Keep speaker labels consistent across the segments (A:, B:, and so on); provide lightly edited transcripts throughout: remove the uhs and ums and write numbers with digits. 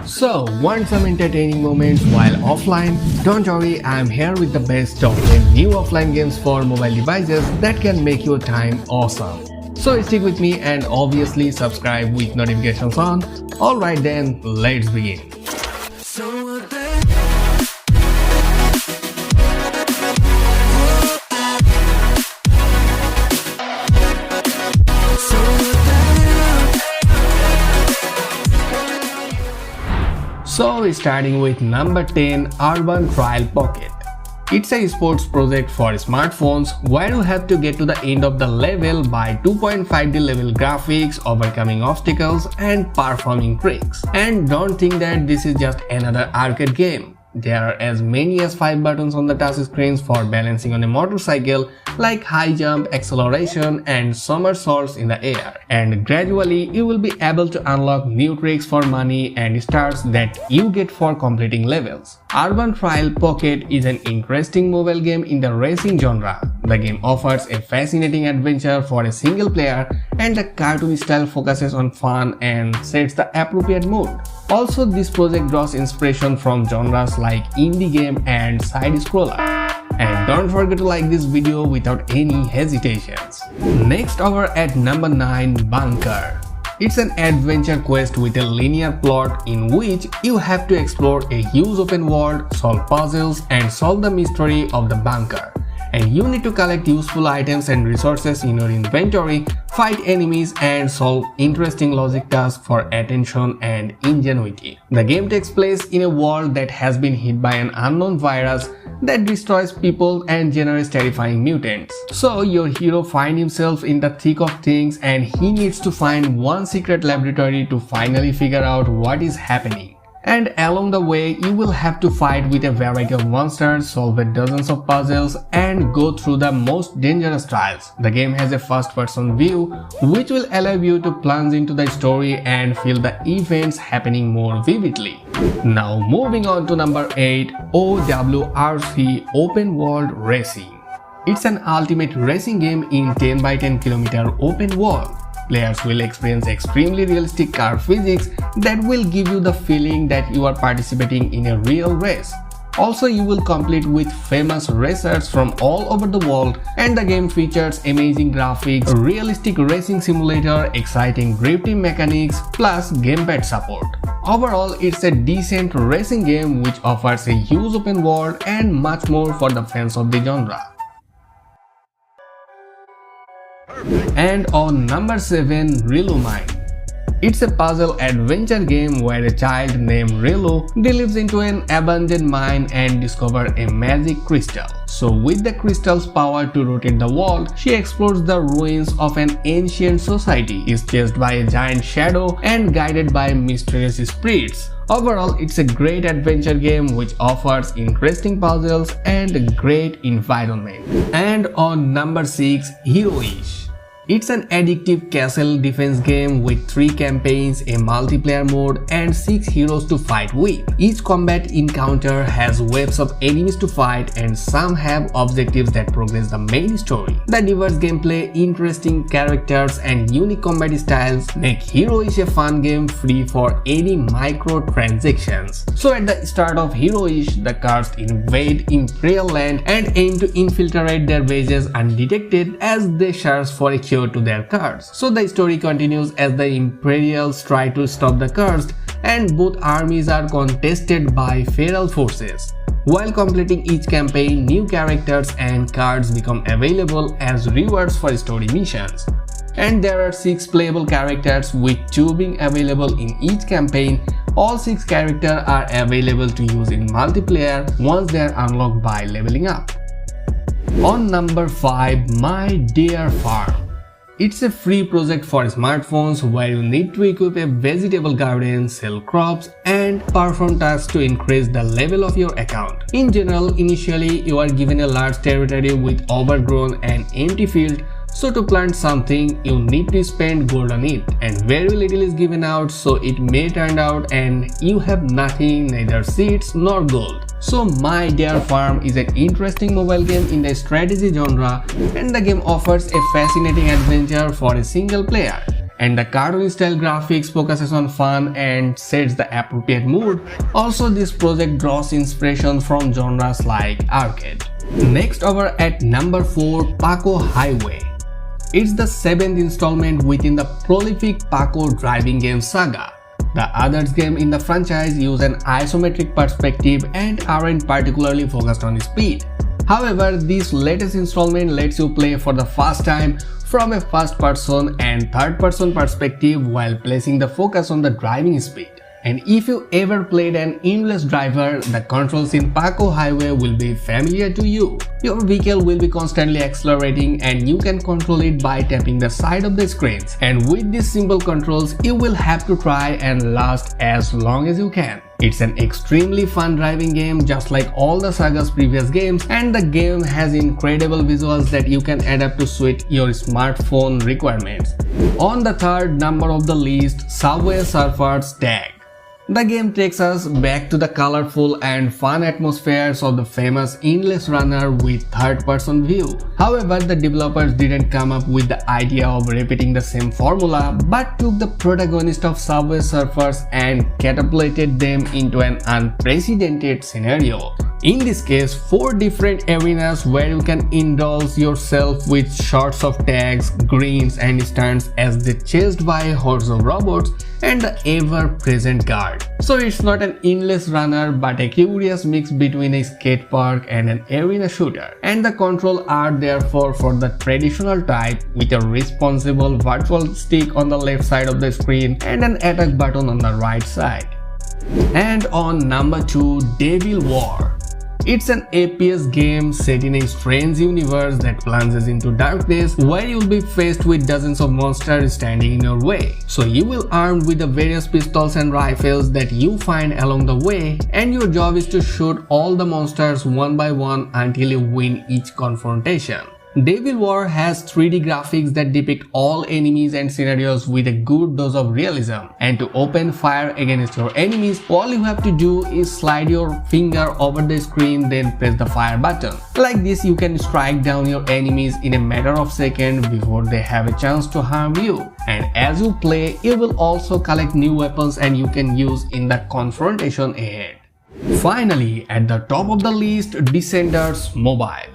A: So, want some entertaining moments while offline? Don't worry, I'm here with the best top 10 new offline games for mobile devices that can make your time awesome. So stick with me and obviously subscribe with notifications on. Alright then, let's begin. So starting with number 10, Urban Trial Pocket. It's a sports project for smartphones where you have to get to the end of the level by 2.5D level graphics, overcoming obstacles and performing tricks. And don't think that this is just another arcade game. There are as many as 5 buttons on the touch screens for balancing on a motorcycle, like high jump, acceleration and somersaults in the air. And gradually you will be able to unlock new tricks for money and stars that you get for completing levels. Urban Trial Pocket is an interesting mobile game in the racing genre. The game offers a fascinating adventure for a single player, and the cartoon style focuses on fun and sets the appropriate mood. Also, this project draws inspiration from genres like indie game and side-scroller. And don't forget to like this video without any hesitations. Next over at number 9, Bunker. It's an adventure quest with a linear plot in which you have to explore a huge open world, solve puzzles and solve the mystery of the bunker. And you need to collect useful items and resources in your inventory, fight enemies and solve interesting logic tasks for attention and ingenuity. The game takes place in a world that has been hit by an unknown virus that destroys people and generates terrifying mutants. So your hero finds himself in the thick of things and he needs to find one secret laboratory to finally figure out what is happening. And along the way, you will have to fight with a variety of monsters, solve dozens of puzzles, and go through the most dangerous trials. The game has a first-person view, which will allow you to plunge into the story and feel the events happening more vividly. Now moving on to number 8, OWRC Open World Racing. It's an ultimate racing game in 10x10km open world. Players will experience extremely realistic car physics that will give you the feeling that you are participating in a real race. Also, you will compete with famous racers from all over the world, and the game features amazing graphics, realistic racing simulator, exciting drifting mechanics, plus gamepad support. Overall, it's a decent racing game which offers a huge open world and much more for the fans of the genre. And on number 7, Relumine. It's a puzzle adventure game where a child named Relu delves into an abandoned mine and discovers a magic crystal. So with the crystal's power to rotate the world, she explores the ruins of an ancient society, is chased by a giant shadow and guided by mysterious spirits. Overall, it's a great adventure game which offers interesting puzzles and a great environment. And on number 6, Heroish. It's an addictive castle defense game with 3 campaigns, a multiplayer mode and 6 heroes to fight with. Each combat encounter has waves of enemies to fight and some have objectives that progress the main story. The diverse gameplay, interesting characters and unique combat styles make Heroish a fun game free for any microtransactions. So at the start of Heroish, the cursed invade Imperial land and aim to infiltrate their bases undetected as they search for a to their curse. So the story continues as the Imperials try to stop the cursed and both armies are contested by feral forces. While completing each campaign, new characters and cards become available as rewards for story missions. And there are 6 playable characters with 2 being available in each campaign. All 6 characters are available to use in multiplayer once they are unlocked by leveling up. On number 5, My Dear Farm. It's a free project for smartphones where you need to equip a vegetable garden, sell crops, and perform tasks to increase the level of your account. In general, initially you are given a large territory with overgrown and empty field, so to plant something you need to spend gold on it, and very little is given out, so it may turn out and you have nothing, neither seeds nor gold. So My Dear Farm is an interesting mobile game in the strategy genre, and the game offers a fascinating adventure for a single player. and the cartoon style graphics focuses on fun and sets the appropriate mood. Also, this project draws inspiration from genres like arcade. Next over at number 4, Paco Highway. It's the 7th installment within the prolific Paco driving game saga. The others game in the franchise use an isometric perspective and aren't particularly focused on speed. However, this latest installment lets you play for the first time from a first-person and third-person perspective while placing the focus on the driving speed. And if you ever played an aimless driver, the controls in Paco Highway will be familiar to you. Your vehicle will be constantly accelerating and you can control it by tapping the side of the screens. And with these simple controls, you will have to try and last as long as you can. It's an extremely fun driving game just like all the saga's previous games, and the game has incredible visuals that you can adapt to suit your smartphone requirements. On the third number of the list, Subway Surfers Tag. The game takes us back to the colorful and fun atmospheres of the famous Endless Runner with third-person view. However, the developers didn't come up with the idea of repeating the same formula but took the protagonist of Subway Surfers and catapulted them into an unprecedented scenario. In this case, 4 different arenas where you can indulge yourself with shots of tags, greens and stunts as they chased by a hordes of robots and the ever-present guard. So it's not an endless runner but a curious mix between a skate park and an arena shooter. And the controls are therefore for the traditional type with a responsible virtual stick on the left side of the screen and an attack button on the right side. And on number 2, Devil War. It's an FPS game set in a strange universe that plunges into darkness where you'll be faced with dozens of monsters standing in your way. So you will armed with the various pistols and rifles that you find along the way, and your job is to shoot all the monsters one by one until you win each confrontation. Devil War has 3D graphics that depict all enemies and scenarios with a good dose of realism, and to open fire against your enemies, all you have to do is slide your finger over the screen then press the fire button. Like this, you can strike down your enemies in a matter of seconds before they have a chance to harm you. And as you play, you will also collect new weapons and you can use in the confrontation ahead. Finally, at the top of the list, Descenders Mobile.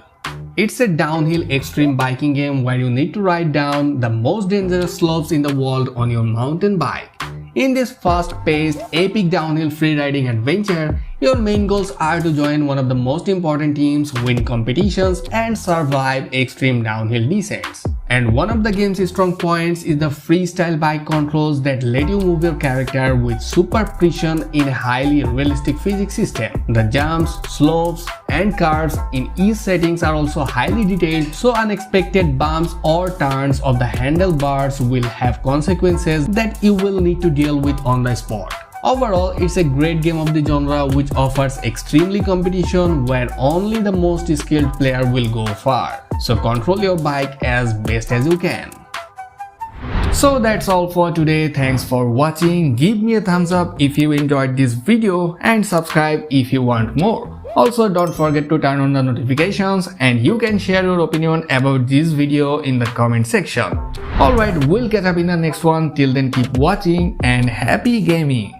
A: It's a downhill extreme biking game where you need to ride down the most dangerous slopes in the world on your mountain bike. In this fast-paced, epic downhill freeriding adventure, your main goals are to join one of the most important teams, win competitions, and survive extreme downhill descents. And one of the game's strong points is the freestyle bike controls that let you move your character with super precision in a highly realistic physics system. The jumps, slopes, and curves in each settings are also highly detailed, so unexpected bumps or turns of the handlebars will have consequences that you will need to deal with on the spot. Overall, it's a great game of the genre which offers extremely competition where only the most skilled player will go far. So control your bike as best as you can. So that's all for today. Thanks for watching. Give me a thumbs up if you enjoyed this video and subscribe if you want more. Also, don't forget to turn on the notifications, and you can share your opinion about this video in the comment section. Alright, we'll catch up in the next one. Till then, keep watching and happy gaming!